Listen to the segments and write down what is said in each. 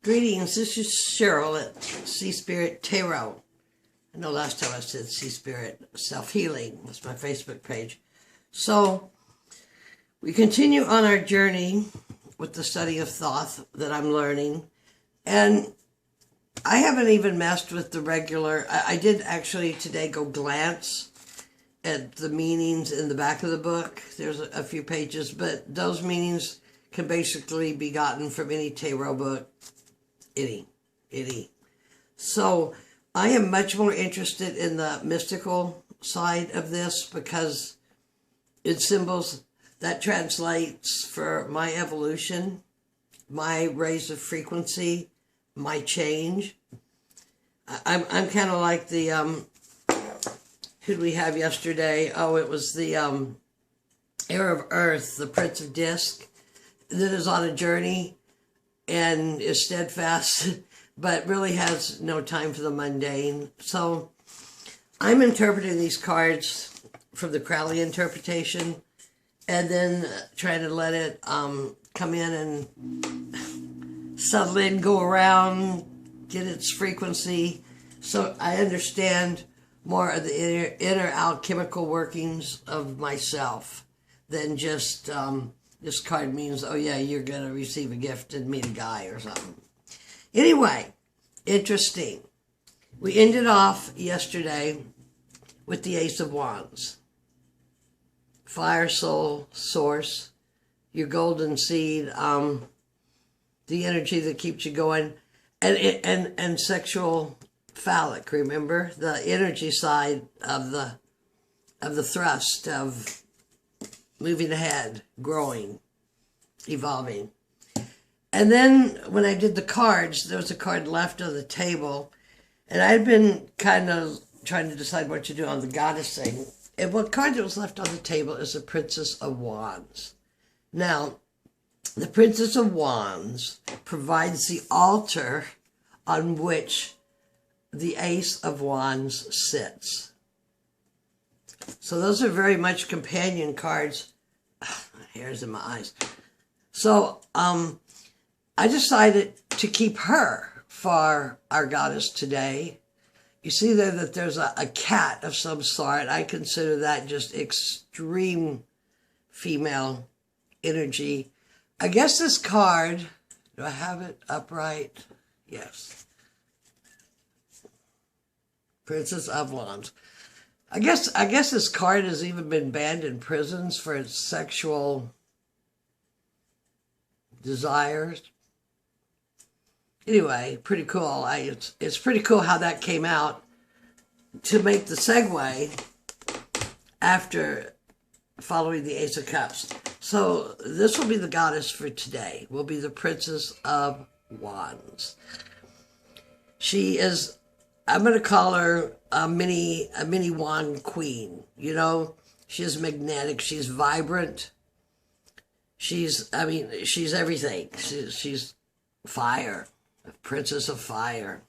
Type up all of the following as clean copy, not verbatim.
Greetings, this is Cheryl at Sea Spirit Tarot. I know last time I said Sea Spirit Self-Healing was my Facebook page. So, we continue on our journey with the study of Thoth that I'm learning. And I haven't even messed with the regular. I did actually today go glance at the meanings in the back of the book. There's a few pages, but those meanings can basically be gotten from any tarot book. Any. So I am much more interested in the mystical side of this because it symbols that translates for my evolution, my raise of frequency, my change. I'm kind of like the, who did we have yesterday? Oh, it was the heir of Earth, the Prince of Disc, that is on a journey and is steadfast, but really has no time for the mundane. So I'm interpreting these cards from the Crowley interpretation and then trying to let it come in and settle in, go around, get its frequency. So I understand more of the inner alchemical workings of myself than just this card means, oh yeah, you're going to receive a gift and meet a guy or something. Anyway, interesting. We ended off yesterday with the Ace of Wands. Fire, soul, source, your golden seed, the energy that keeps you going, and sexual phallic, remember? The energy side of the thrust of moving ahead, growing, evolving. And then when I did the cards, there was a card left on the table, and I'd been kind of trying to decide what to do on the goddess thing. And what card that was left on the table is the Princess of Wands. Now, the Princess of Wands provides the altar on which the Ace of Wands sits. So those are very much companion cards. Hairs in my eyes. So I decided to keep her for our goddess today. You see there that there's a cat of some sort. I consider that just extreme female energy. I guess this card, do I have it upright? Yes. Princess of Wands. I guess this card has even been banned in prisons for its sexual desires. Anyway, pretty cool. It's pretty cool how that came out to make the segue after following the Ace of Cups. So this will be the goddess for today. Will be the Princess of Wands. She is, I'm going to call her a mini wand queen. You know, she's magnetic. She's vibrant. She's everything. She's fire. A princess of fire.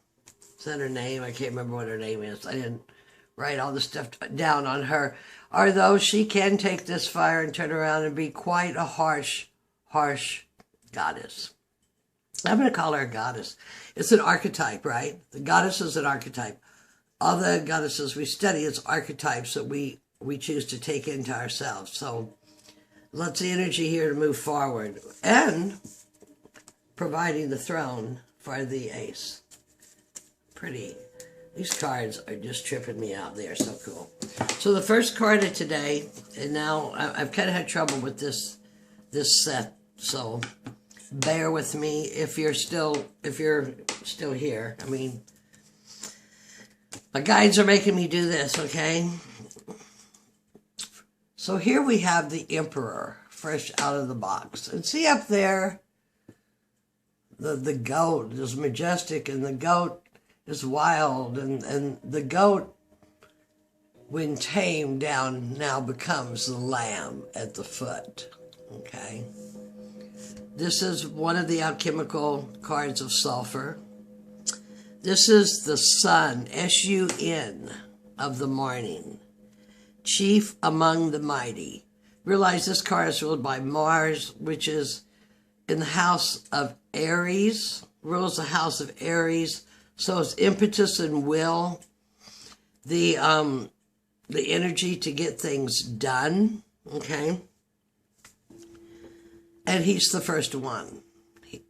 Is that her name? I can't remember what her name is. I didn't write all the stuff down on her. Although she can take this fire and turn around and be quite a harsh goddess. I'm going to call her a goddess. It's an archetype, right? The goddess is an archetype. All the goddesses we study, it's archetypes that we choose to take into ourselves. So lots of energy here to move forward. And providing the throne for the ace. Pretty. These cards are just tripping me out. They are so cool. So the first card of today, and now I've kind of had trouble with this set, so bear with me if you're still here. I mean, my guides are making me do this, okay? So here we have the Emperor, fresh out of the box. And see up there, the goat is majestic, and the goat is wild, and the goat, when tamed down, now becomes the lamb at the foot, okay? This is one of the alchemical cards of sulfur. This is the sun, S-U-N, of the morning, chief among the mighty. Realize this card is ruled by Mars, which is in the house of Aries, rules the house of Aries, so it's impetus and will, the energy to get things done, okay? And he's the first one,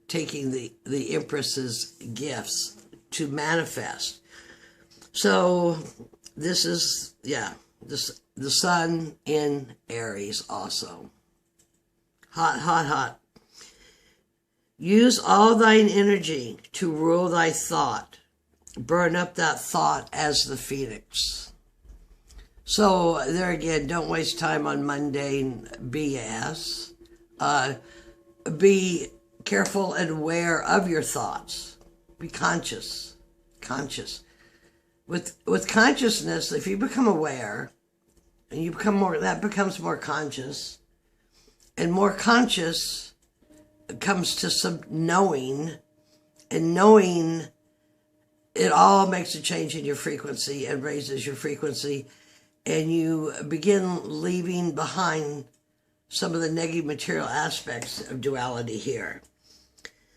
taking the Empress's gifts to manifest. So this is, the sun in Aries also. Hot, hot, hot. Use all thine energy to rule thy thought. Burn up that thought as the phoenix. So there again, don't waste time on mundane BS. Be careful and aware of your thoughts. Be conscious. With consciousness, if you become aware, and you become more, that becomes more conscious, and more conscious comes to some knowing, and knowing, it all makes a change in your frequency and raises your frequency, and you begin leaving behind some of the negative material aspects of duality here.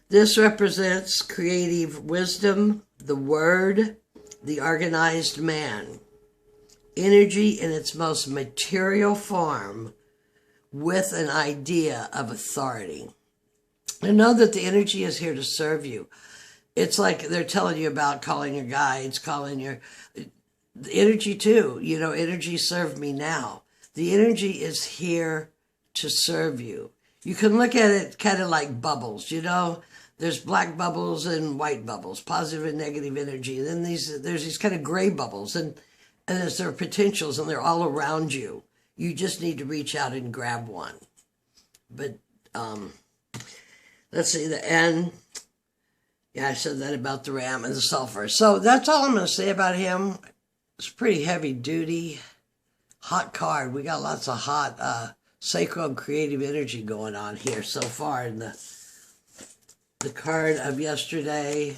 This represents creative wisdom, the word, the organized man. Energy in its most material form with an idea of authority. And know that the energy is here to serve you. It's like they're telling you about calling your guides, calling your the energy too. You know, energy serve me now. The energy is here to serve you. You can look at it kind of like bubbles, you know. There's black bubbles and white bubbles, positive and negative energy. And then there's these kind of gray bubbles, and there's their potentials, and they're all around you. You just need to reach out and grab one. But let's see, the N. Yeah, I said that about the ram and the sulfur. So that's all I'm going to say about him. It's pretty heavy duty, hot card. We got lots of hot sacral and creative energy going on here so far in the card of yesterday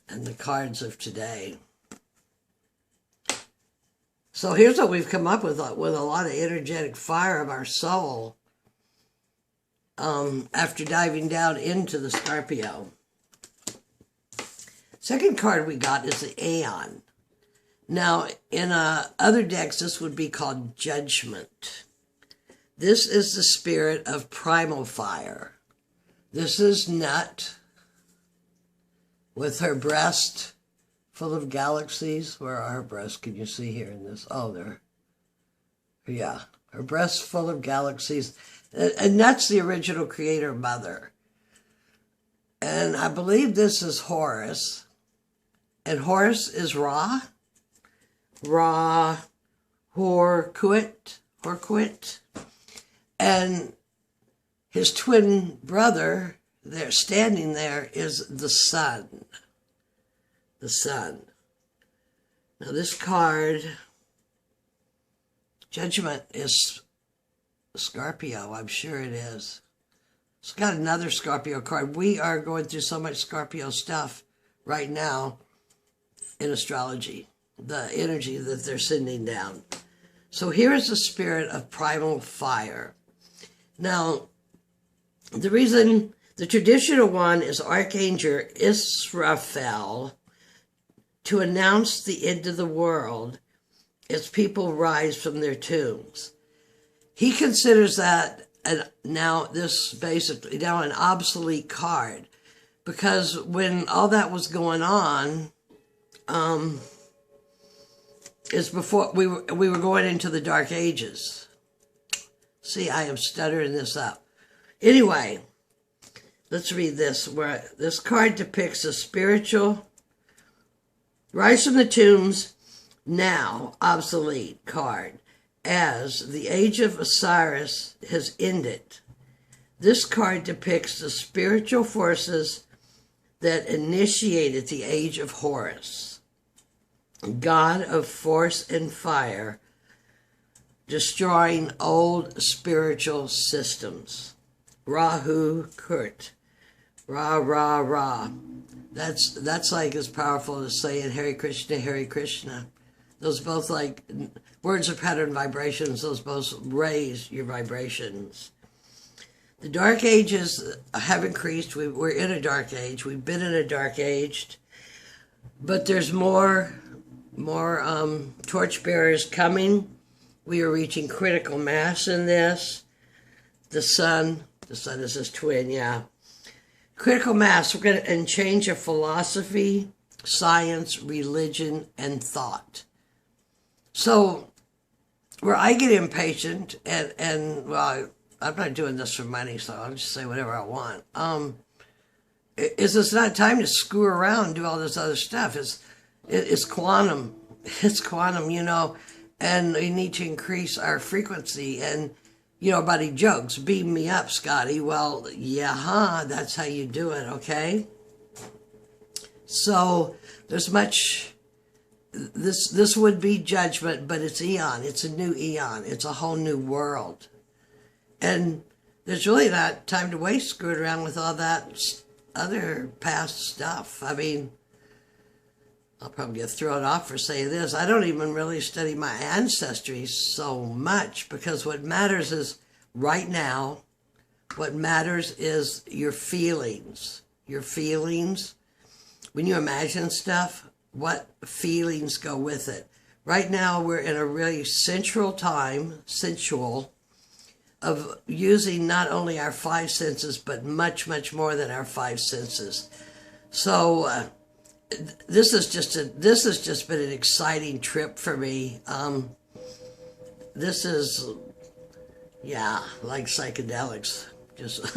and the cards of today. So here's what we've come up with a lot of energetic fire of our soul after diving down into the Scorpio. Second card we got is the Aeon. Now, in other decks, this would be called Judgment. This is the spirit of primal fire. This is Nut with her breast full of galaxies. Where are her breasts? Can you see here in this? Oh, there. Yeah, her breasts full of galaxies. And Nut's the original creator mother. And I believe this is Horus. And Horus is Ra. Ra, Horquit. And his twin brother, there standing there, is the sun. The sun. Now this card, Judgment, is Scorpio. I'm sure it is. It's got another Scorpio card. We are going through so much Scorpio stuff right now in astrology. The energy that they're sending down. So here is the spirit of primal fire. Now, the reason the traditional one is Archangel Israfel to announce the end of the world as people rise from their tombs. He considers that now an obsolete card, because when all that was going on, is before we were going into the Dark Ages. See, I am stuttering this up. Anyway, let's read this. Where this card depicts a spiritual rise from the tombs, now obsolete card, as the age of Osiris has ended. This card depicts the spiritual forces that initiated the age of Horus, god of force and fire, destroying old spiritual systems. Rahu Kurt. Ra, ra, ra. That's like as powerful as saying Hare Krishna, Hare Krishna. Those both, like words of pattern vibrations, those both raise your vibrations. The dark ages have increased. We're in a dark age. We've been in a dark age. But there's more torchbearers coming. We are reaching critical mass in this. The sun is his twin, yeah. Critical mass, we're going to change of philosophy, science, religion, and thought. So, where I get impatient, and well, I'm not doing this for money, so I'll just say whatever I want. It's not time to screw around and do all this other stuff. It's quantum. It's quantum, you know, and we need to increase our frequency. And, you know, buddy jokes, beam me up, Scotty. Well, yeah, that's how you do it, okay? So there's much, this would be judgment, but it's eon. It's a new eon. It's a whole new world. And there's really not time to waste screwing around with all that other past stuff. I mean, I'll probably get thrown off for saying this. I don't even really study my ancestry so much, because what matters is right now, what matters is your feelings. Your feelings. When you imagine stuff, what feelings go with it? Right now, we're in a really sensual time, of using not only our five senses, but much, much more than our five senses. So this has just been an exciting trip for me. This is, yeah, like psychedelics. Just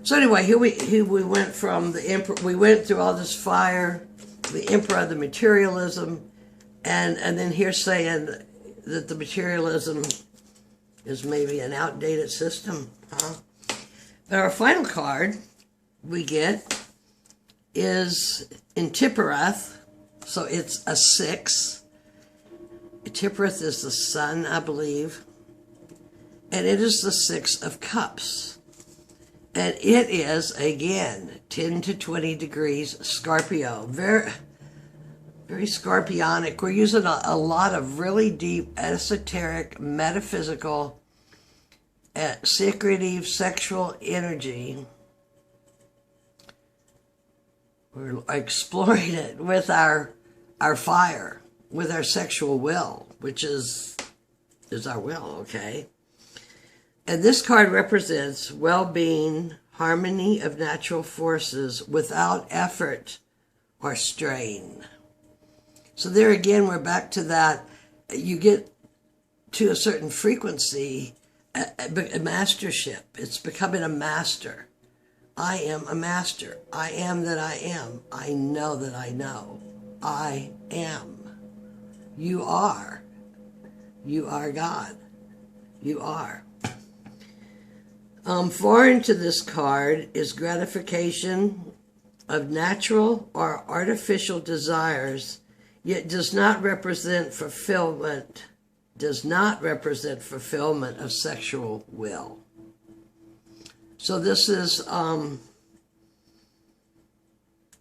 so anyway, here we went from the emperor. We went through all this fire, the emperor of the materialism, and then here saying that the materialism is maybe an outdated system, huh? But our final card we get is in Tippereth, so it's a 6. Tippereth is the sun, I believe, and it is the 6 of Cups. And it is, again, 10 to 20 degrees Scorpio. Very, very scorpionic. We're using a lot of really deep, esoteric, metaphysical, secretive, sexual energy. We're exploring it with our fire, with our sexual will, which is our will, okay? And this card represents well-being, harmony of natural forces without effort or strain. So there again, we're back to that. You get to a certain frequency, a mastership. It's becoming a master. I am a master. I am that I am. I know that I know. I am. You are. You are God. You are. Foreign to this card is gratification of natural or artificial desires, yet does not represent fulfillment of sexual will. So this is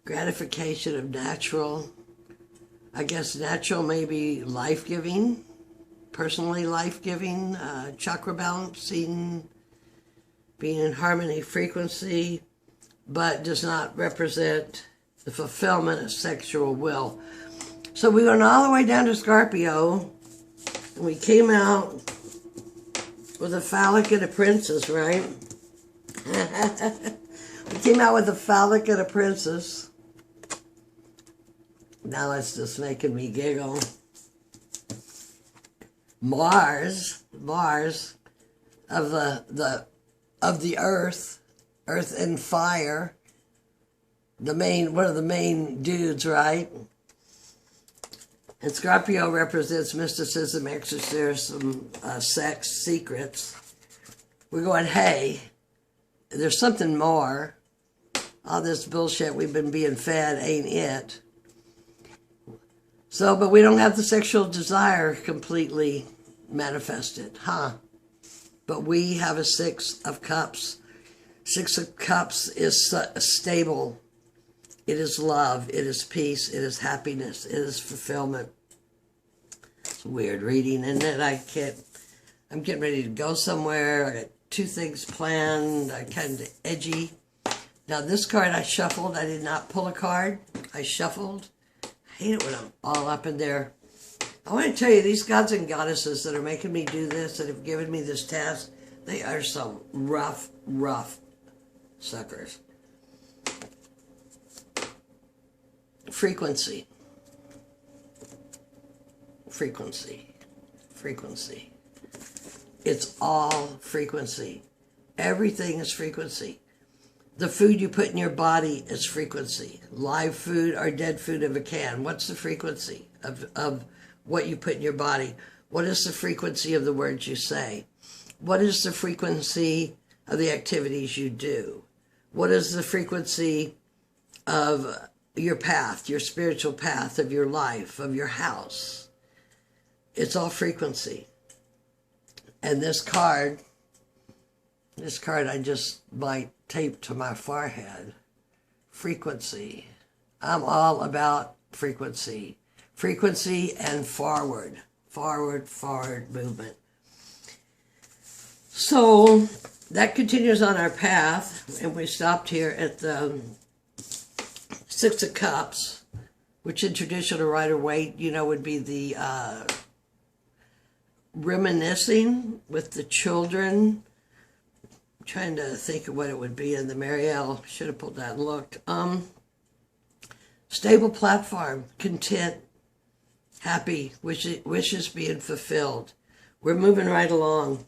gratification of natural, I guess natural may be life-giving, personally life-giving, chakra balancing, being in harmony frequency, but does not represent the fulfillment of sexual will. So we went all the way down to Scorpio, and we came out with a phallic and a princess, right? We came out with a phallic and a princess. Now that's just making me giggle. Mars of the earth and fire, one of the main dudes, right? And Scorpio represents mysticism, exorcism, sex, secrets. We're going, hey, there's something more. All this bullshit we've been being fed ain't it. So, but we don't have the sexual desire completely manifested, huh? But we have a 6 of Cups. 6 of Cups is stable. It is love. It is peace. It is happiness. It is fulfillment. It's weird reading, isn't it? I'm getting ready to go somewhere. I got two things planned, kind of edgy. Now this card I shuffled. I did not pull a card. I shuffled. I hate it when I'm all up in there. I want to tell you, these gods and goddesses that are making me do this, that have given me this task, they are some rough, rough suckers. Frequency. Frequency. Frequency. It's all frequency. Everything is frequency. The food you put in your body is frequency. Live food or dead food of a can. What's the frequency of what you put in your body? What is the frequency of the words you say? What is the frequency of the activities you do? What is the frequency of your path, your spiritual path, of your life, of your house? It's all frequency. And this card I just might tape to my forehead. Frequency. I'm all about frequency. Frequency and forward. Forward movement. So that continues on our path, and we stopped here at the Six of Cups, which in traditional Rider-Waite, would be the reminiscing with the children. I'm trying to think of what it would be in the Marielle. Should have pulled that and looked. Stable platform, content, happy, wishes being fulfilled. We're moving right along.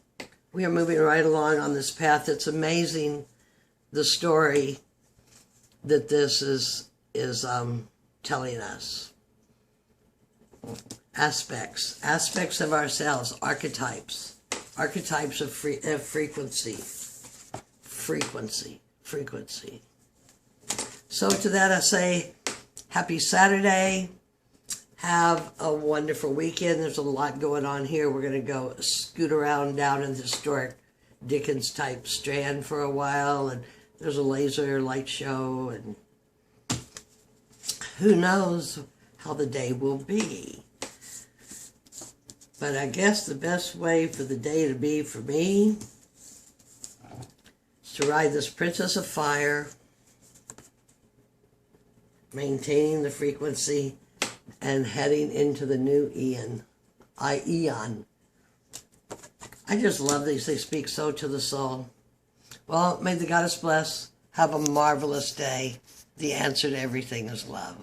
We are moving right along on this path. It's amazing the story that this is telling us. Aspects of ourselves, archetypes of frequency. So to that I say, happy Saturday. Have a wonderful weekend. There's a lot going on here. We're going to go scoot around down in the historic Dickens type Strand for a while, and there's a laser light show, and who knows how the day will be. But I guess the best way for the day to be for me is to ride this Princess of Fire, maintaining the frequency, and heading into the new eon. I just love these. They speak so to the soul. Well, may the goddess bless. Have a marvelous day. The answer to everything is love.